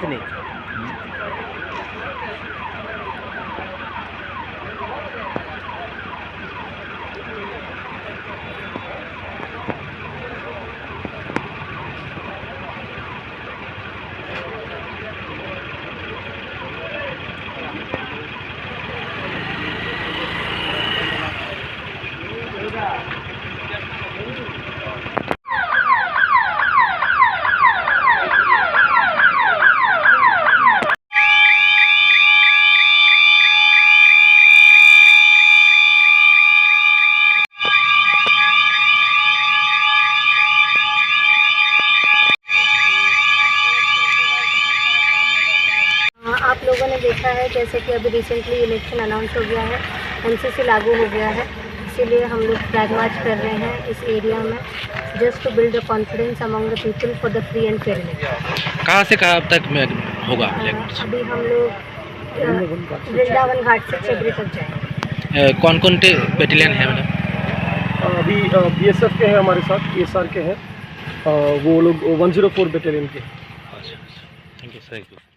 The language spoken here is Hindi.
नहीं आप लोगों ने देखा है जैसे कि अभी रिसेंटली इलेक्शन अनाउंस हो गया है, एनसीसी लागू हो गया है, इसीलिए हम लोग फ्लैग मार्च कर रहे हैं इस एरिया में, just to build the confidence among the people for the free and fair election. कहाँ से कहाँ तक में होगा फ्लैग मार्च? अभी हम लोग वृंदावन घाट से चबरी तक जाएंगे। कौन कौन से बटालियन है मैडम? अभी बीएसएफ के हैं हमारे साथ, एएसआर के हैं, वो लोग 104 बटालियन के। अच्छा, थैंक यू सर।